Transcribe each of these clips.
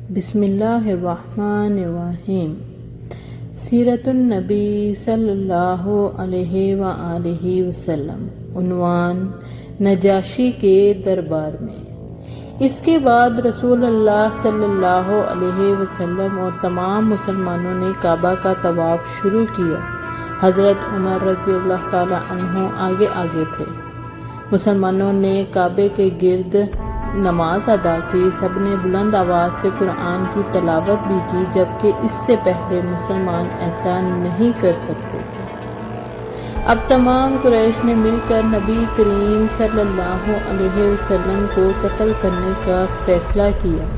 بسم اللہ الرحمن الرحیم۔ سیرت النبی صلی اللہ علیہ وآلہ وسلم۔ عنوان: نجاشی کے دربار میں۔ اس کے بعد رسول اللہ صلی اللہ علیہ وسلم اور تمام مسلمانوں نے کعبہ کا طواف شروع کیا۔ حضرت عمر رضی اللہ تعالی عنہ آگے آگے تھے۔ مسلمانوں نے کعبے کے گرد نماز ادا کی۔ سب نے بلند آواز سے قرآن کی تلاوت بھی کی، جبکہ اس سے پہلے مسلمان ایسا نہیں کر سکتے تھے۔ اب تمام قریش نے مل کر نبی کریم صلی اللہ علیہ وسلم کو قتل کرنے کا فیصلہ کیا۔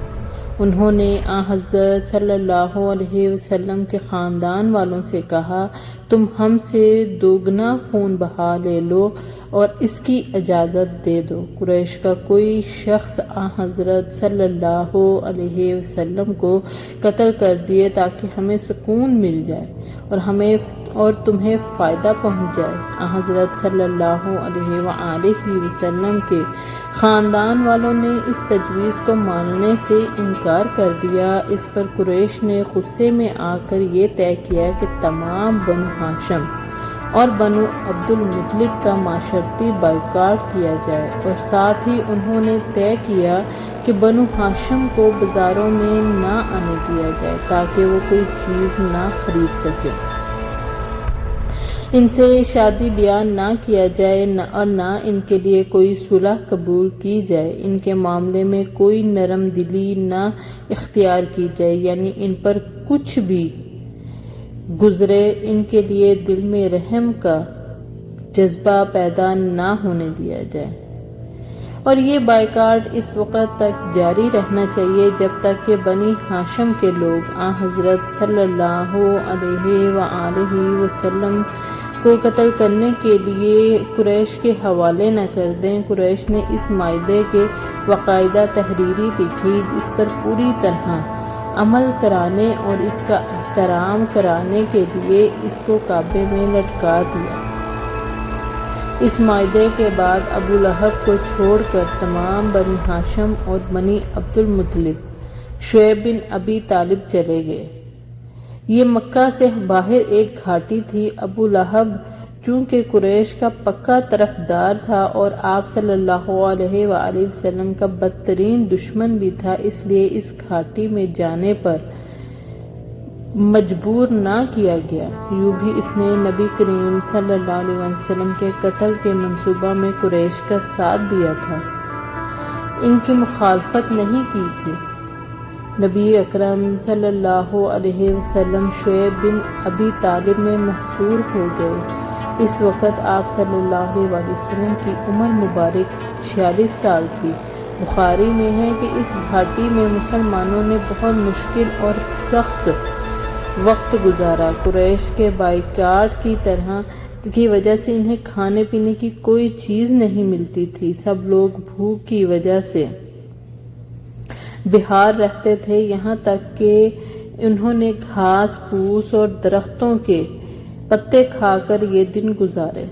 انہوں نے حضرت صلی اللہ علیہ وسلم کے خاندان والوں سے کہا، تم ہم سے دوگنا خون بہا لے لو اور اس کی اجازت دے دو۔ قریش کا کوئی شخص حضرت صلی اللہ علیہ وسلم کو قتل کر دیے تاکہ ہمیں سکون مل جائے اور تمہیں فائدہ پہنچ جائے۔ حضرت صلی اللہ علیہ وآلہ وسلم کے خاندان والوں نے اس تجویز کو ماننے سے انکار کر دیا۔ اس پر قریش نے غصے میں آ کر یہ طے کیا کہ تمام بنو ہاشم اور بنو عبد المطلب کا معاشرتی بائیکاٹ کیا جائے، اور ساتھ ہی انہوں نے طے کیا کہ بنو ہاشم کو بازاروں میں نہ آنے دیا جائے تاکہ وہ کوئی چیز نہ خرید سکے۔ ان سے شادی بیاہ نہ کیا جائے اور نہ ان کے لیے کوئی صلح قبول کی جائے۔ ان کے معاملے میں کوئی نرم دلی نہ اختیار کی جائے، یعنی ان پر کچھ بھی گزرے ان کے لیے دل میں رحم کا جذبہ پیدا نہ ہونے دیا جائے، اور یہ بائیکاٹ اس وقت تک جاری رہنا چاہیے جب تک کہ بنی ہاشم کے لوگ حضرت صلی اللہ علیہ وآلہ وسلم کو قتل کرنے کے لیے قریش کے حوالے نہ کر دیں۔ قریش نے اس معاہدے کے باقاعدہ تحریری لکھی، اس پر پوری طرح عمل کرانے اور اس کا احترام کرانے کے لیے اس کو کعبے میں لٹکا دیا۔ اس معاہدے کے بعد ابو لہب کو چھوڑ کر تمام بنی ہاشم اور بنی عبد المطلب شعیب بن ابی طالب چلے گئے۔ یہ مکہ سے باہر ایک گھاٹی تھی۔ ابو لہب چونکہ قریش کا پکا طرفدار تھا اور آپ صلی اللہ علیہ وآلہ وسلم کا بدترین دشمن بھی تھا، اس لیے اس گھاٹی میں جانے پر مجبور نہ کیا گیا۔ یوں بھی اس نے نبی کریم صلی اللہ علیہ وسلم کے قتل کے منصوبہ میں قریش کا ساتھ دیا تھا، ان کی مخالفت نہیں کی تھی۔ نبی اکرم صلی اللہ علیہ وسلم شعیب بن ابی طالب میں محصور ہو گئے۔ اس وقت آپ صلی اللہ علیہ وآلہ وسلم کی عمر مبارک 46 سال تھی۔ بخاری میں ہے کہ اس گھاٹی میں مسلمانوں نے بہت مشکل اور سخت وقت گزارا۔ قریش کے بائیکاٹ کی وجہ سے انہیں کھانے پینے کی کوئی چیز نہیں ملتی تھی۔ سب لوگ بھوک کی وجہ سے بےحال رہتے تھے، یہاں تک کہ انہوں نے گھاس پھوس اور درختوں کے پتے کھا کر یہ دن گزارے۔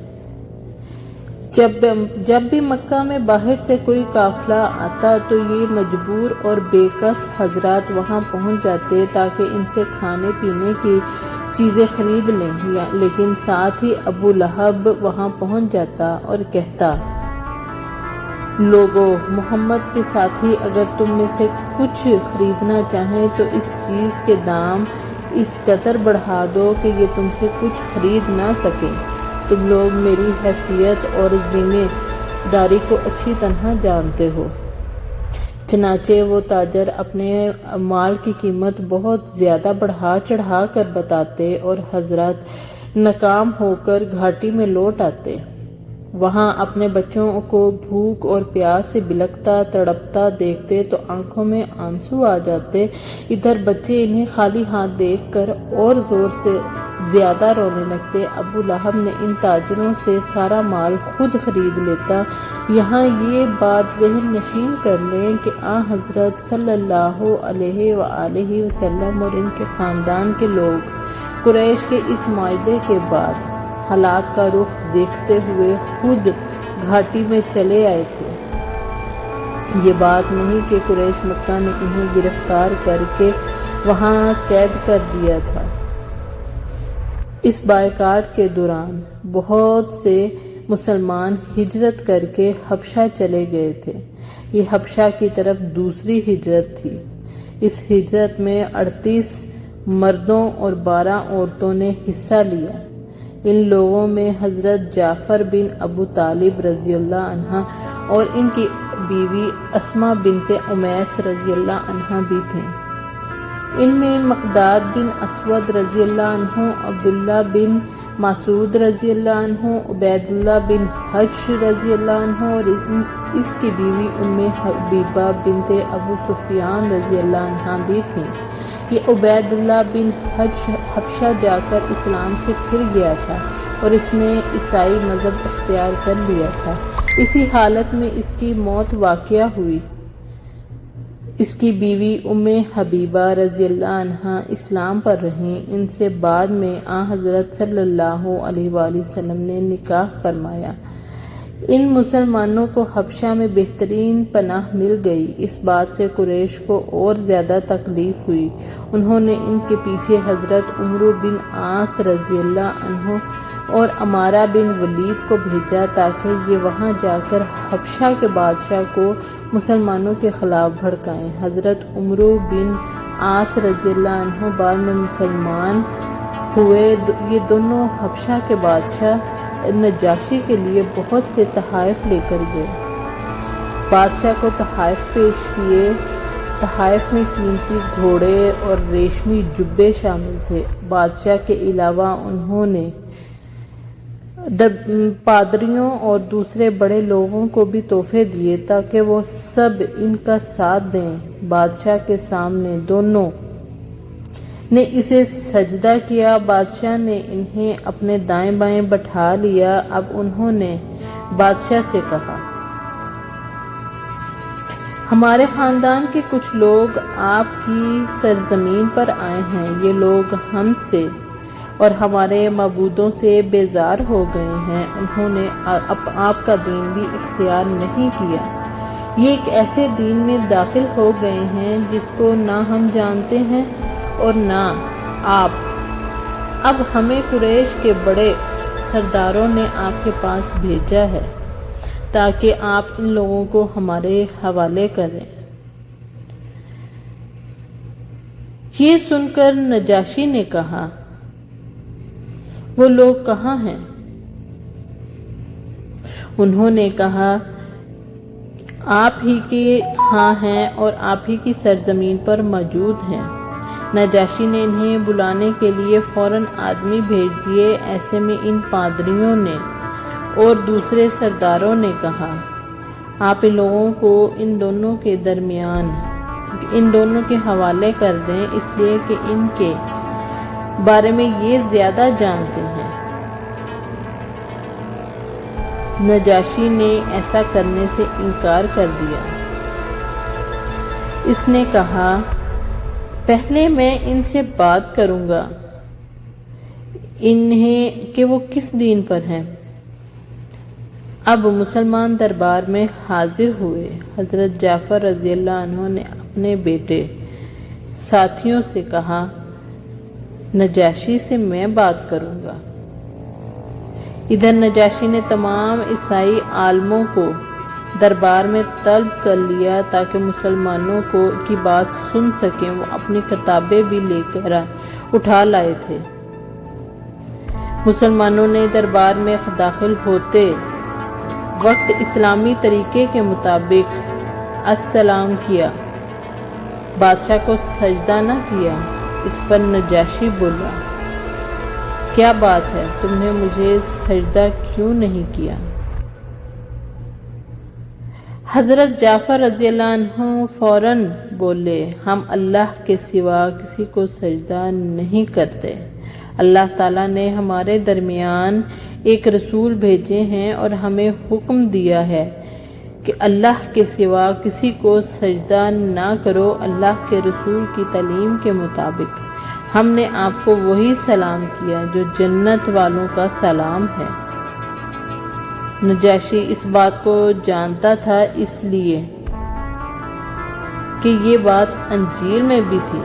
جب بھی مکہ میں باہر سے کوئی قافلہ آتا تو یہ مجبور اور بے کس حضرات وہاں پہنچ جاتے تاکہ ان سے کھانے پینے کی چیزیں خرید لیں، لیکن ساتھ ہی ابو لہب وہاں پہنچ جاتا اور کہتا، لوگو، محمد کے ساتھی اگر تم میں سے کچھ خریدنا چاہیں تو اس چیز کے دام اس قدر بڑھا دو کہ یہ تم سے کچھ خرید نہ سکیں۔ تم لوگ میری حیثیت اور ذمہ داری کو اچھی طرح جانتے ہو۔ چنانچہ وہ تاجر اپنے مال کی قیمت بہت زیادہ بڑھا چڑھا کر بتاتے اور حضرات ناکام ہو کر گھاٹی میں لوٹ آتے۔ وہاں اپنے بچوں کو بھوک اور پیاس سے بلکتا تڑپتا دیکھتے تو آنکھوں میں آنسو آ جاتے۔ ادھر بچے انہیں خالی ہاتھ دیکھ کر اور زور سے زیادہ رونے لگتے۔ ابو لہب نے ان تاجروں سے سارا مال خود خرید لیتا۔ یہاں یہ بات ذہن نشین کر لیں کہ حضرت صلی اللہ علیہ وآلہ وسلم اور ان کے خاندان کے لوگ قریش کے اس معاہدے کے بعد حالات کا رخ دیکھتے ہوئے خود گھاٹی میں چلے آئے تھے۔ یہ بات نہیں کہ قریش مکہ نے انہیں گرفتار کر کے وہاں قید کر دیا تھا۔ اس بائیکاٹ کے دوران بہت سے مسلمان ہجرت کر کے حبشہ چلے گئے تھے۔ یہ حبشہ کی طرف دوسری ہجرت تھی۔ اس ہجرت میں 38 مردوں اور 12 عورتوں نے حصہ لیا۔ ان لوگوں میں حضرت جعفر بن ابو طالب رضی اللہ عنہ اور ان کی بیوی اسماء بنت امیس رضی اللہ عنہ بھی تھیں۔ ان میں مقداد بن اسود رضی اللہ عنہ، عبداللہ بن مسعود رضی اللہ عنہ، عبید اللہ بن حجش رضی اللہ عنہ اور اس کی بیوی ام حبیبہ بنت ابو سفیان رضی اللہ عنہ بھی تھیں۔ یہ عبید اللہ بن حجش حبشہ جا کر اسلام سے پھر گیا تھا اور اس نے عیسائی مذہب اختیار کر لیا تھا۔ اسی حالت میں اس کی موت واقع ہوئی۔ اس کی بیوی ام حبیبہ رضی اللہ عنہ اسلام پر رہیں۔ ان سے بعد میں حضرت صلی اللہ علیہ وآلہ وسلم نے نکاح فرمایا۔ ان مسلمانوں کو حبشہ میں بہترین پناہ مل گئی۔ اس بات سے قریش کو اور زیادہ تکلیف ہوئی۔ انہوں نے ان کے پیچھے حضرت عمرو بن عاص رضی اللہ عنہ اور عمارہ بن ولید کو بھیجا تاکہ یہ وہاں جا کر حبشہ کے بادشاہ کو مسلمانوں کے خلاف بھڑکائیں۔ حضرت عمرو بن عاص رضی اللہ عنہ بعد میں مسلمان ہوئے۔ یہ دونوں حبشہ کے بادشاہ نجاشی کے لیے بہت سے تحائف لے کر گئے۔ بادشاہ کو تحائف پیش کیے۔ تحائف میں قیمتی گھوڑے اور ریشمی جبے شامل تھے۔ بادشاہ کے علاوہ انہوں نے پادریوں اور دوسرے بڑے لوگوں کو بھی تحفے دیے تاکہ وہ سب ان کا ساتھ دیں۔ بادشاہ کے سامنے دونوں نے اسے سجدہ کیا۔ بادشاہ نے انہیں اپنے دائیں بائیں بٹھا لیا۔ اب انہوں نے بادشاہ سے کہا، ہمارے خاندان کے کچھ لوگ آپ کی سرزمین پر آئے ہیں۔ یہ لوگ ہم سے اور ہمارے معبودوں سے بیزار ہو گئے ہیں۔ انہوں نے آپ کا دین بھی اختیار نہیں کیا۔ یہ ایک ایسے دین میں داخل ہو گئے ہیں جس کو نہ ہم جانتے ہیں اور نہ آپ۔ اب ہمیں قریش کے بڑے سرداروں نے آپ کے پاس بھیجا ہے تاکہ آپ ان لوگوں کو ہمارے حوالے کریں۔ یہ سن کر نجاشی نے کہا، وہ لوگ کہاں ہیں؟ انہوں نے کہا، آپ ہی کے ہاں ہیں اور آپ ہی کی سرزمین پر موجود ہیں۔ نجاشی نے انہیں بلانے کے لیے فوراً آدمی بھیج دیے۔ ایسے میں ان پادریوں نے اور دوسرے سرداروں نے کہا، آپ ان لوگوں کو ان دونوں کے درمیان ان دونوں کے حوالے کر دیں، اس لیے کہ ان کے بارے میں یہ زیادہ جانتے ہیں۔ نجاشی نے ایسا کرنے سے انکار کر دیا۔ اس نے کہا، پہلے میں ان سے بات کروں گا انہیں کہ وہ کس دین پر ہیں۔ اب مسلمان دربار میں حاضر ہوئے۔ حضرت جعفر رضی اللہ عنہ نے اپنے بیٹے ساتھیوں سے کہا، نجاشی سے میں بات کروں گا۔ ادھر نجاشی نے تمام عیسائی عالموں کو دربار میں طلب کر لیا تاکہ مسلمانوں کی بات سن سکیں۔ وہ اپنی کتابیں بھی لے کر اٹھا لائے تھے۔ مسلمانوں نے دربار میں داخل ہوتے وقت اسلامی طریقے کے مطابق السلام کیا۔ بادشاہ کو سجدہ نہ کیا۔ اس پر نجاشی بولا، کیا بات ہے، تم نے مجھے سجدہ کیوں نہیں کیا؟ حضرت جعفر رضی اللہ عنہ فوراً بولے، ہم اللہ کے سوا کسی کو سجدہ نہیں کرتے۔ اللہ تعالیٰ نے ہمارے درمیان ایک رسول بھیجے ہیں اور ہمیں حکم دیا ہے کہ اللہ کے سوا کسی کو سجدہ نہ کرو۔ اللہ کے رسول کی تعلیم کے مطابق ہم نے آپ کو وہی سلام کیا جو جنت والوں کا سلام ہے۔ نجاشی اس بات کو جانتا تھا، اس لیے کہ یہ بات انجیل میں بھی تھی۔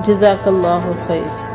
جزاک اللہ خیر۔